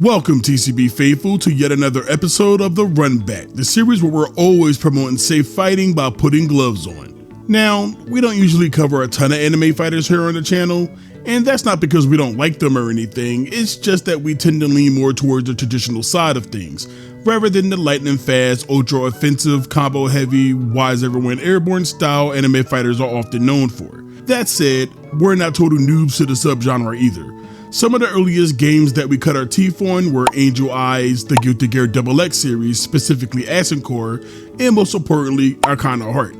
Welcome TCB faithful to yet another episode of The Run Back, the series where we're always promoting safe fighting by putting gloves on. Now, we don't usually cover a ton of anime fighters here on the channel, and that's not because we don't like them or anything, it's just that we tend to lean more towards the traditional side of things, rather than the lightning fast, ultra offensive, combo heavy, why is everyone airborne style anime fighters are often known for. That said, we're not total noobs to the subgenre either. Some of the earliest games that we cut our teeth on were Angel Eyes, the Guilty Gear XX series, specifically Ascent Core, and most importantly, Arcana Heart,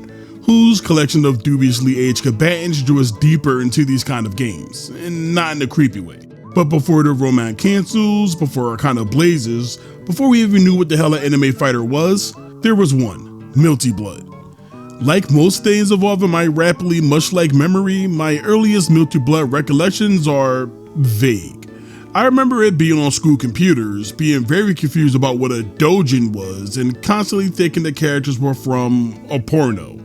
whose collection of dubiously aged combatants drew us deeper into these kind of games, and not in a creepy way. But before the romance cancels, before Arcana blazes, before we even knew what the hell an anime fighter was, there was one, Melty Blood. Like most things evolve in my rapidly mush-like memory, my earliest Melty Blood recollections are vague. I remember it being on school computers, being very confused about what a doujin was, and constantly thinking the characters were from a porno.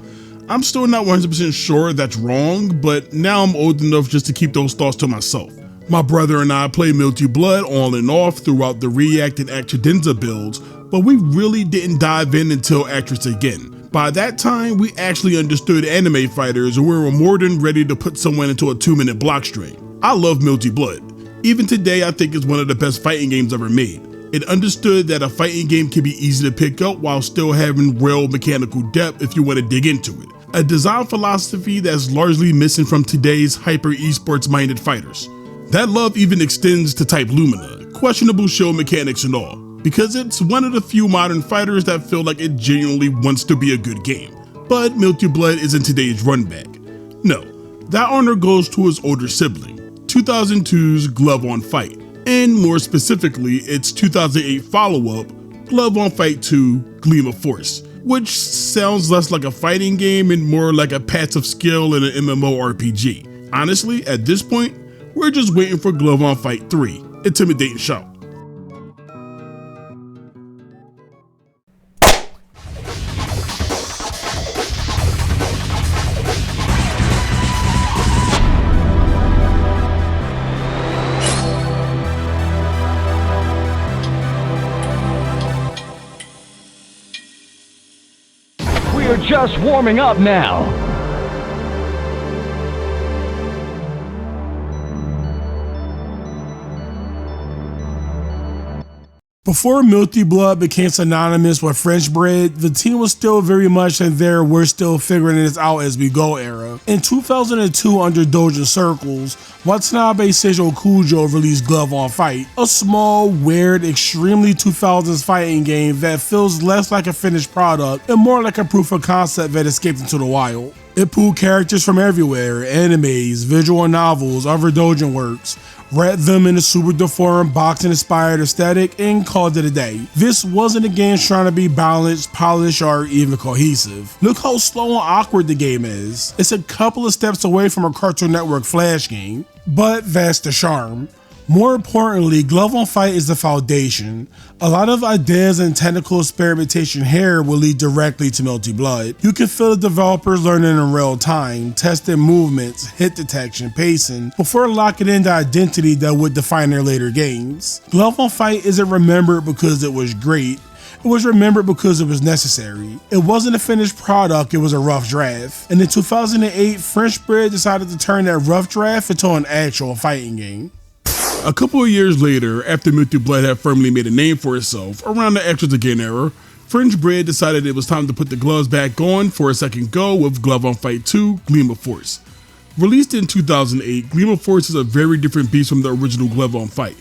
I'm still not 100% sure that's wrong, but now I'm old enough just to keep those thoughts to myself. My brother and I played Melty Blood on and off throughout the React and Actradenza builds, but we really didn't dive in until Actress again. By that time, we actually understood anime fighters and we were more than ready to put someone into a 2-minute block string. I love Melty Blood. Even today, I think it's one of the best fighting games ever made. It understood that a fighting game can be easy to pick up while still having real mechanical depth if you want to dig into it. A design philosophy that's largely missing from today's hyper esports minded fighters. That love even extends to Type Lumina, questionable show mechanics and all, because it's one of the few modern fighters that feel like it genuinely wants to be a good game. But Melty Blood isn't today's run back. No, that honor goes to his older sibling, 2002's Glove on Fight, and more specifically its 2008 follow-up, Glove on Fight 2 Gleam of Force, which sounds less like a fighting game and more like a passive skill in an MMORPG. Honestly, at this point, we're just waiting for Glove on Fight 3, Intimidate and Shout. We're just warming up now. Before Melty Blood became synonymous with French bread, the team was still very much in their "we're still figuring this out as we go" era. In 2002, under Doujin circles, Watanabe Seisakujo released Glove on Fight, a small, weird, extremely 2000s fighting game that feels less like a finished product and more like a proof of concept that escaped into the wild. It pulled characters from everywhere, animes, visual novels, other doujin works, wrapped them in a super deformed boxing-inspired aesthetic, and called it a day. This wasn't a game trying to be balanced, polished, or even cohesive. Look how slow and awkward the game is. It's a couple of steps away from a Cartoon Network Flash game, but that's the charm. More importantly, Glove on Fight is the foundation. A lot of ideas and technical experimentation here will lead directly to Melty Blood. You can feel the developers learning in real time, testing movements, hit detection, pacing, before locking in the identity that would define their later games. Glove on Fight isn't remembered because it was great. It was remembered because it was necessary. It wasn't a finished product, it was a rough draft. And in 2008, French Bread decided to turn that rough draft into an actual fighting game. A couple of years later, after Melty Blood had firmly made a name for itself, around the Actress Again era, French Bread decided it was time to put the gloves back on for a second go with Glove on Fight 2 Gleam of Force. Released in 2008, Gleam of Force is a very different beast from the original Glove on Fight.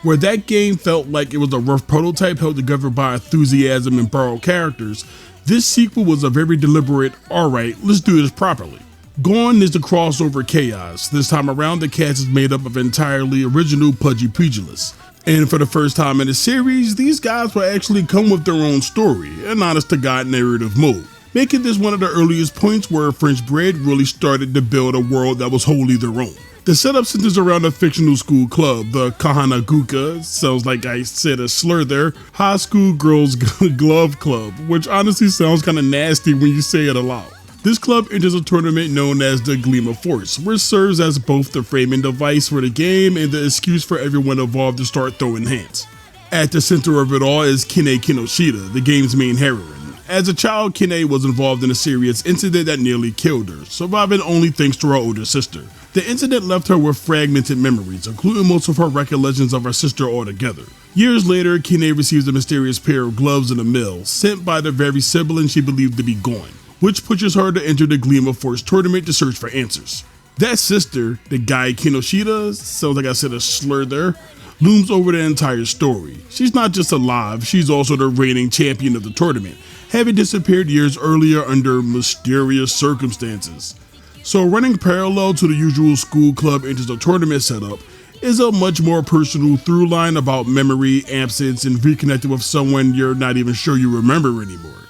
Where that game felt like it was a rough prototype held together by enthusiasm and borrowed characters, this sequel was a very deliberate, alright, let's do this properly. Gone is the crossover chaos. This time around, the cast is made up of entirely original pudgy pugilists. And for the first time in the series, these guys will actually come with their own story, an honest-to-God narrative mode, making this one of the earliest points where French Bread really started to build a world that was wholly their own. The setup centers around a fictional school club, the Kahanaguka, sounds like I said a slur there, High School Girls Glove Club, which honestly sounds kinda nasty when you say it aloud. This club enters a tournament known as the Gleam of Force, which serves as both the framing device for the game and the excuse for everyone involved to start throwing hands. At the center of it all is Kine Kinoshita, the game's main heroine. As a child, Kine was involved in a serious incident that nearly killed her, surviving only thanks to her older sister. The incident left her with fragmented memories, including most of her recollections of her sister altogether. Years later, Kine receives a mysterious pair of gloves in the mail, sent by the very sibling she believed to be gone, which pushes her to enter the Gleam of Force tournament to search for answers. That sister, the guy Kinoshita, sounds like I said a slur there, looms over the entire story. She's not just alive, she's also the reigning champion of the tournament, having disappeared years earlier under mysterious circumstances. So running parallel to the usual school club enters the tournament setup is a much more personal through line about memory, absence, and reconnecting with someone you're not even sure you remember anymore.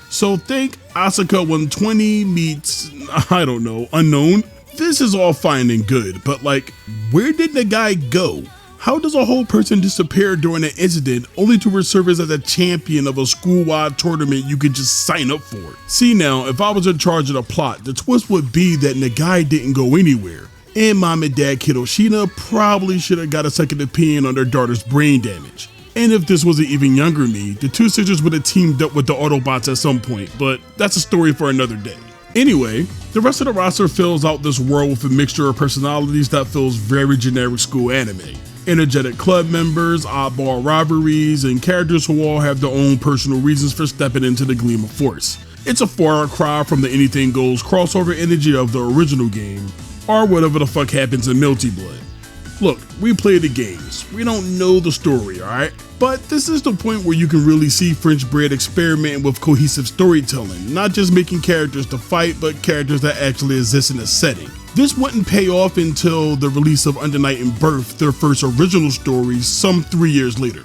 So think Asuka 120 meets, I don't know, unknown. This is all fine and good, but like, where did the guy go? How does a whole person disappear during an incident only to resurface as a champion of a school-wide tournament you could just sign up for? See now, if I was in charge of the plot, the twist would be that Nagai didn't go anywhere, and mom and dad Kinoshita probably should have got a second opinion on their daughter's brain damage. And if this was an even younger me, the two sisters would have teamed up with the Autobots at some point, but that's a story for another day. Anyway, the rest of the roster fills out this world with a mixture of personalities that feels very generic school anime. Energetic club members, oddball rivalries, and characters who all have their own personal reasons for stepping into the Gleam of Force. It's a far cry from the anything goes crossover energy of the original game, or whatever the fuck happens in Melty Blood. Look, we play the games, we don't know the story, alright? But this is the point where you can really see French Bread experimenting with cohesive storytelling, not just making characters to fight, but characters that actually exist in a setting. This wouldn't pay off until the release of Under Night and Birth, their first original story, some 3 years later.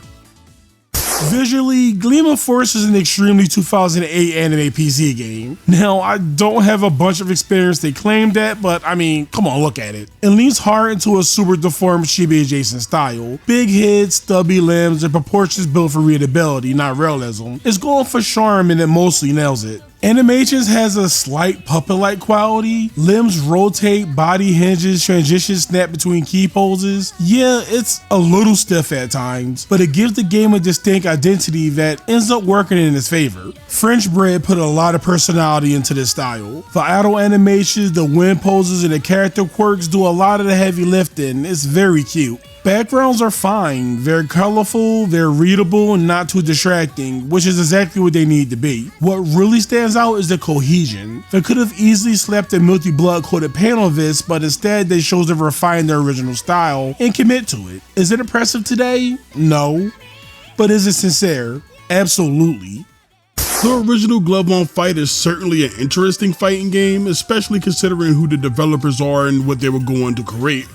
Visually, Gleam of Force is an extremely 2008 anime PC game. Now, I don't have a bunch of experience they claim that, but I mean, come on, look at it. It leans hard into a super deformed chibi adjacent style. Big head, stubby limbs, and proportions built for readability, not realism. It's going for charm and it mostly nails it. Animations has a slight puppet-like quality. Limbs rotate, body hinges, transitions snap between key poses. Yeah, it's a little stiff at times, but it gives the game a distinct identity that ends up working in its favor. French Bread put a lot of personality into this style. The idle animations, the wind poses, and the character quirks do a lot of the heavy lifting. It's very cute. Backgrounds are fine, they're colorful, they're readable, and not too distracting, which is exactly what they need to be. What really stands out is the cohesion. They could have easily slapped a Melty Blood coated panel of this, but instead they chose to refine their original style and commit to it. Is it impressive today? No. But is it sincere? Absolutely. The original Glove on Fight is certainly an interesting fighting game, especially considering who the developers are and what they were going to create.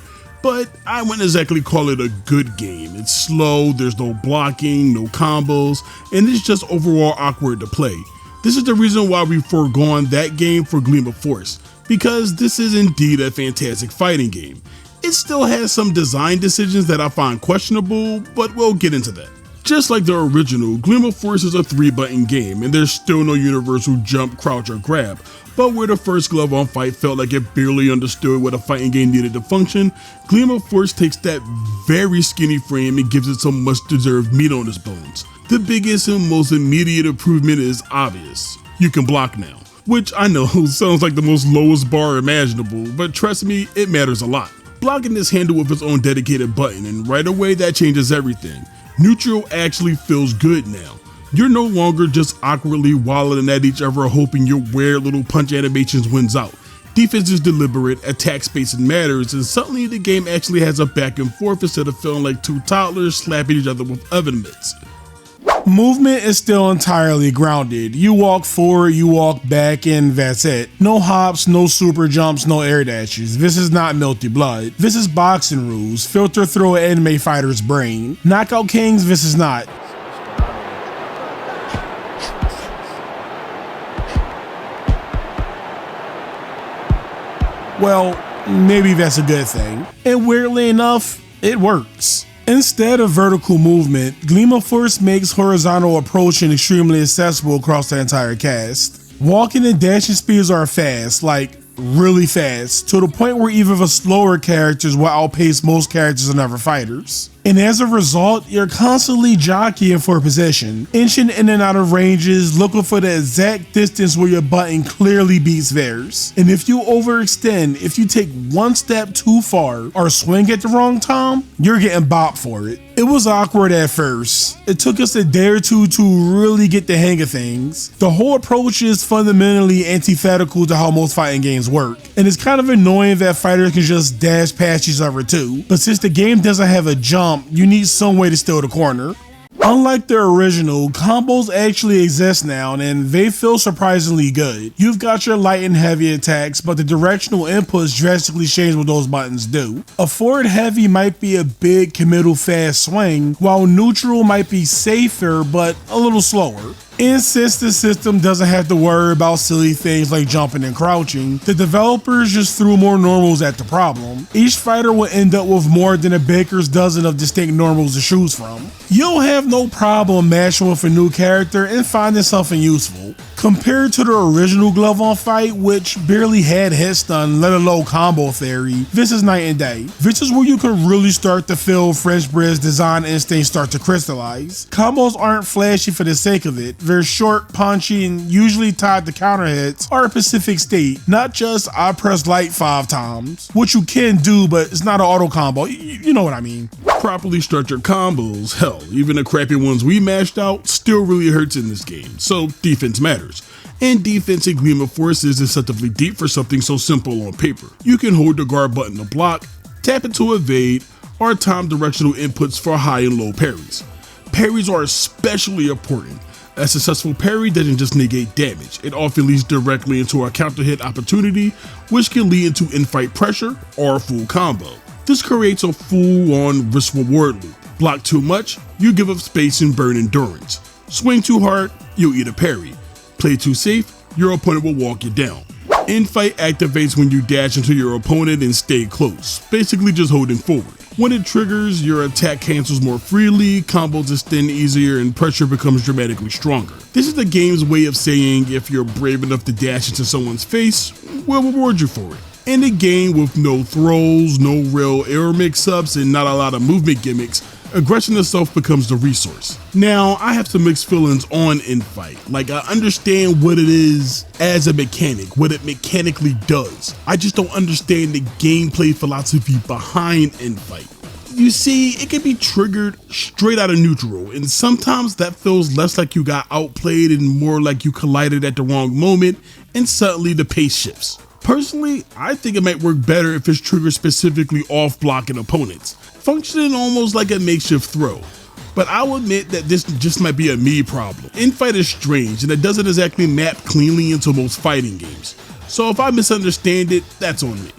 But I wouldn't exactly call it a good game. It's slow, there's no blocking, no combos, and it's just overall awkward to play. This is the reason why we've foregone that game for Gleam of Force, because this is indeed a fantastic fighting game. It still has some design decisions that I find questionable, but we'll get into that. Just like the original, Gleam of Force is a 3-button game, and there's still no universal jump, crouch, or grab. But where the first Glove on Fight felt like it barely understood what a fighting game needed to function, Gleam of Force takes that very skinny frame and gives it some much-deserved meat on its bones. The biggest and most immediate improvement is obvious. You can block now, which I know sounds like the most lowest bar imaginable, but trust me, it matters a lot. Blocking is handled with its own dedicated button, and right away that changes everything. Neutral actually feels good now. You're no longer just awkwardly wallowing at each other hoping your weird little punch animations wins out. Defense is deliberate, attack spacing matters, and suddenly the game actually has a back and forth instead of feeling like two toddlers slapping each other with oven mitts. Movement is still entirely grounded. You walk forward, you walk back, and that's it. No hops, no super jumps, no air dashes. This is not Melty Blood. This is boxing rules, filter through an anime fighter's brain. Knockout Kings, this is not. Well, maybe that's a good thing. And weirdly enough, it works. Instead of vertical movement, Gleam of Force makes horizontal approaching extremely accessible across the entire cast. Walking and dashing speeds are fast, like really fast, to the point where even the slower characters will outpace most characters and other fighters. And as a result, you're constantly jockeying for position, inching in and out of ranges, looking for the exact distance where your button clearly beats theirs. And if you overextend, if you take one step too far or swing at the wrong time, you're getting bopped for it. It was awkward at first. It took us a day or two to really get the hang of things. The whole approach is fundamentally antithetical to how most fighting games work, and it's kind of annoying that fighters can just dash past each other too. But since the game doesn't have a jump, you need some way to steal the corner. Unlike the original, combos actually exist now and they feel surprisingly good. You've got your light and heavy attacks, but the directional inputs drastically change what those buttons do. A forward heavy might be a big committal fast swing, while neutral might be safer but a little slower. And since the system doesn't have to worry about silly things like jumping and crouching, the developers just threw more normals at the problem. Each fighter will end up with more than a baker's dozen of distinct normals to choose from. You'll have no problem matching with a new character and finding something useful. Compared to the original Glove on Fight, which barely had hit stun, let alone combo theory, this is night and day. This is where you can really start to feel French Bread's design instincts start to crystallize. Combos aren't flashy for the sake of it. They're short, punchy, and usually tied to counter hits or a specific state, not just I press light 5 times, which you can do, but it's not an auto combo. You know what I mean. Properly structured combos, hell, even the crappy ones we mashed out, still really hurts in this game, so defense matters. And defense in Gleam of Force is deceptively deep for something so simple on paper. You can hold the guard button to block, tap it to evade, or time directional inputs for high and low parries. Parries are especially important. A successful parry doesn't just negate damage, it often leads directly into a counter hit opportunity, which can lead into in-fight pressure or a full combo. This creates a full-on risk-reward loop. Block too much, you give up space and burn endurance. Swing too hard, you'll eat a parry. Play too safe, your opponent will walk you down. In-fight activates when you dash into your opponent and stay close, basically just holding forward. When it triggers, your attack cancels more freely, combos extend easier, and pressure becomes dramatically stronger. This is the game's way of saying if you're brave enough to dash into someone's face, we'll reward you for it. In a game with no throws, no real air mix-ups, and not a lot of movement gimmicks, aggression itself becomes the resource. Now, I have some mixed feelings on Infight. Like, I understand what it is as a mechanic, what it mechanically does. I just don't understand the gameplay philosophy behind Infight. You see, it can be triggered straight out of neutral, and sometimes that feels less like you got outplayed and more like you collided at the wrong moment, and suddenly the pace shifts. Personally, I think it might work better if it's triggered specifically off blocking opponents, functioning almost like a makeshift throw. But I'll admit that this just might be a me problem. Infight is strange and it doesn't exactly map cleanly into most fighting games. So if I misunderstand it, that's on me.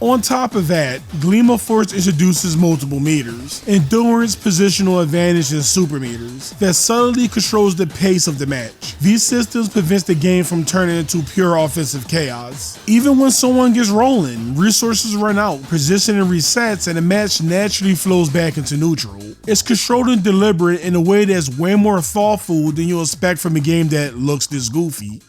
On top of that, Gleam of Force introduces multiple meters, endurance, positional advantage, and super meters that subtly controls the pace of the match. These systems prevent the game from turning into pure offensive chaos. Even when someone gets rolling, resources run out, positioning resets, and the match naturally flows back into neutral. It's controlled and deliberate in a way that's way more thoughtful than you'll expect from a game that looks this goofy.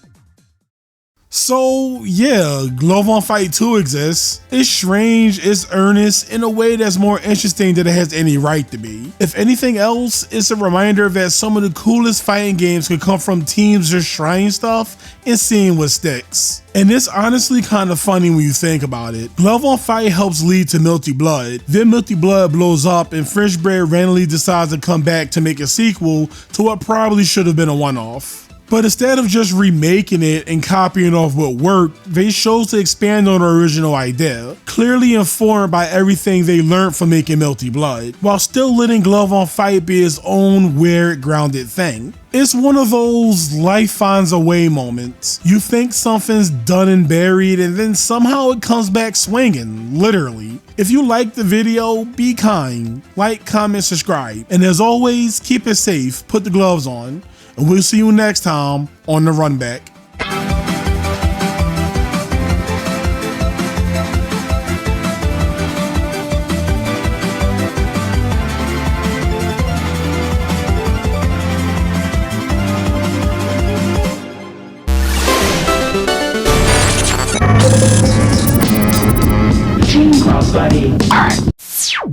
So yeah, Glove on Fight 2 exists. It's strange, it's earnest, in a way that's more interesting than it has any right to be. If anything else, it's a reminder that some of the coolest fighting games can come from teams just trying stuff and seeing what sticks. And it's honestly kind of funny when you think about it. Glove on Fight helps lead to Melty Blood, then Melty Blood blows up and French Bread randomly decides to come back to make a sequel to what probably should have been a one-off. But instead of just remaking it and copying off what worked, they chose to expand on the original idea, clearly informed by everything they learned from making Melty Blood, while still letting Glove on Fight be its own weird, grounded thing. It's one of those life finds a way moments. You think something's done and buried, and then somehow it comes back swinging, literally. If you liked the video, be kind. Like, comment, subscribe. And as always, keep it safe, put the gloves on. And we'll see you next time on The Run Back. Team Crossbody.